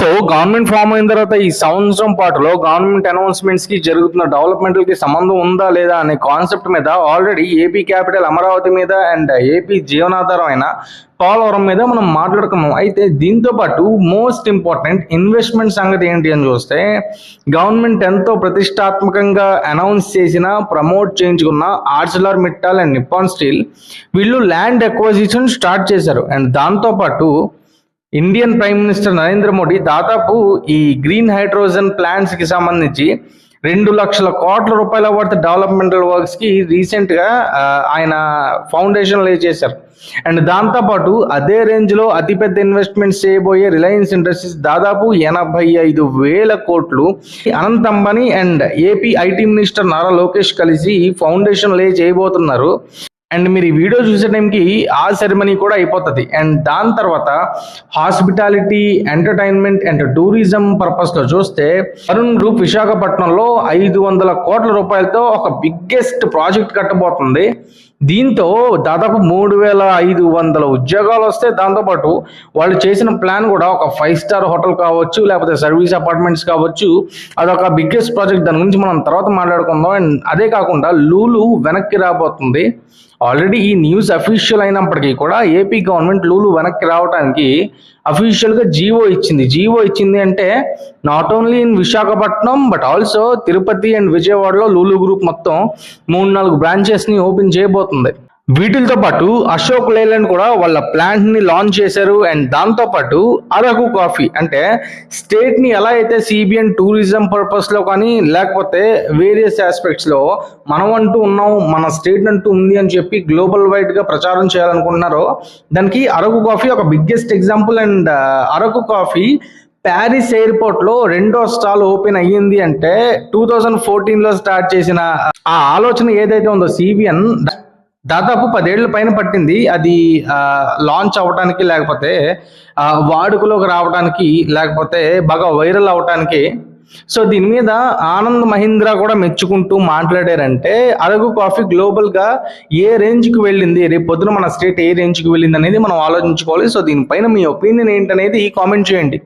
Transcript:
So government form అయిన తర్వాత ఈ సంవత్సరం పాటులో గవర్నమెంట్ అనౌన్స్మెంట్స్ కి జరుగుతున్న డెవలప్మెంట్లకి సంబంధం ఉందా లేదా అనే కాన్సెప్ట్ మీద ఆల్రెడీ ఏపీ క్యాపిటల్ అమరావతి మీద అండ్ ఏపీ జీవనాధారం అయిన పోలవరం మీద మనం మాట్లాడుకున్నాం. అయితే దీంతో పాటు మోస్ట్ ఇంపార్టెంట్ ఇన్వెస్ట్మెంట్ సంగతి ఏంటి అని చూస్తే గవర్నమెంట్ ఎంతో ప్రతిష్టాత్మకంగా అనౌన్స్ చేసిన ప్రమోట్ చేయించుకున్న Arcelor Mittal and Nippon steel వీళ్ళు ల్యాండ్ అక్వజిషన్ స్టార్ట్ చేశారు. అండ్ దాంతోపాటు Indian prime minister Narendra Modi దాదాపు ఈ గ్రీన్ హైడ్రోజన్ ప్లాంట్స్ కి సంబంధించి 2,00,000 కోట్ల రూపాయల వర్త్ డెవలప్మెంటల్ వర్క్స్ కి రీసెంట్ గా ఆయన ఫౌండేషన్ లే చేశారు. అండ్ దాంతోపాటు అదే రేంజ్ లో అతిపెద్ద ఇన్వెస్ట్మెంట్స్ చేయబోయే రిలయన్స్ ఇండస్ట్రీస్ దాదాపు 85,000 కోట్లు Anant Ambani and AP IT minister Nara Lokesh కలిసి ఫౌండేషన్ లే చేయబోతున్నారు. అండ్ మీరు ఈ వీడియో చూసే టైంకి ఆ సెరమనీ కూడా అయిపోతుంది. అండ్ దాని తర్వాత hospitality, entertainment and tourism purpose లో చూస్తే అరుణ్ గ్రూప్ విశాఖపట్నంలో 500 కోట్ల రూపాయలతో ఒక బిగ్గెస్ట్ ప్రాజెక్ట్ కట్టబోతుంది. దీంతో దాదాపు 3,500 ఉద్యోగాలు వస్తాయి. దాంతోపాటు వాళ్ళు చేసిన ప్లాన్ కూడా ఒక 5 స్టార్ హోటల్ కావచ్చు, లేకపోతే సర్వీస్ అపార్ట్మెంట్స్ కావచ్చు, అదొక బిగ్గెస్ట్ ప్రాజెక్ట్. దాని గురించి మనం తర్వాత మాట్లాడుకుందాం. అండ్ అదే కాకుండా లూలు వెనక్కి రాబోతుంది. ఆల్రెడీ ఈ న్యూస్ అఫీషియల్ అయినప్పటికీ కూడా ఏపీ గవర్నమెంట్ లూలు వెనక్కి రావడానికి అఫీషియల్గా జీవో ఇచ్చింది అంటే not only in Visakhapatnam but also Tirupati and విజయవాడలో లూలు గ్రూప్ మొత్తం 3-4 బ్రాంచెస్ని ఓపెన్ చేయబోతుంది. వీటితో పాటు అశోక్ లేలాండ్ కూడా వాళ్ళ ప్లాంట్ ని లాంచ్ చేశారు. అండ్ దాంతో పాటు అరకు కాఫీ అంటే స్టేట్ ని ఎలా అయితే సిబిఎన్ టూరిజం పర్పస్ లో కానీ లేకపోతే వేరియస్ ఆస్పెక్ట్స్ లో మనం అంటూ ఉన్నాం, మన స్టేట్ అంటూ ఉంది అని చెప్పి గ్లోబల్ వైడ్ గా ప్రచారం చేయాలనుకుంటున్నారో దానికి అరకు కాఫీ ఒక biggest example. And Araku coffee Paris airport లో 2వ స్టాల్ ఓపెన్ అయ్యింది అంటే 2014లో స్టార్ట్ చేసిన ఆ ఆలోచన ఏదైతే ఉందో సిబిఎన్ దాదాపు 10 ఏళ్ల పైన పట్టింది అది లాంచ్ అవడానికి, లేకపోతే వాడుకలోకి రావడానికి, లేకపోతే బాగా వైరల్ అవడానికి. సో దీని మీద ఆనంద్ మహీంద్రా కూడా మెచ్చుకుంటూ మాట్లాడారంటే అరకు కాఫీ గ్లోబల్ గా ఏ రేంజ్ కి వెళ్ళింది, రేపు పొద్దున మన స్టేట్ ఏ రేంజ్ కి వెళ్ళింది అనేది మనం ఆలోచించుకోవాలి. సో దీనిపైన మీ ఒపీనియన్ ఏంటనేది కామెంట్ చేయండి.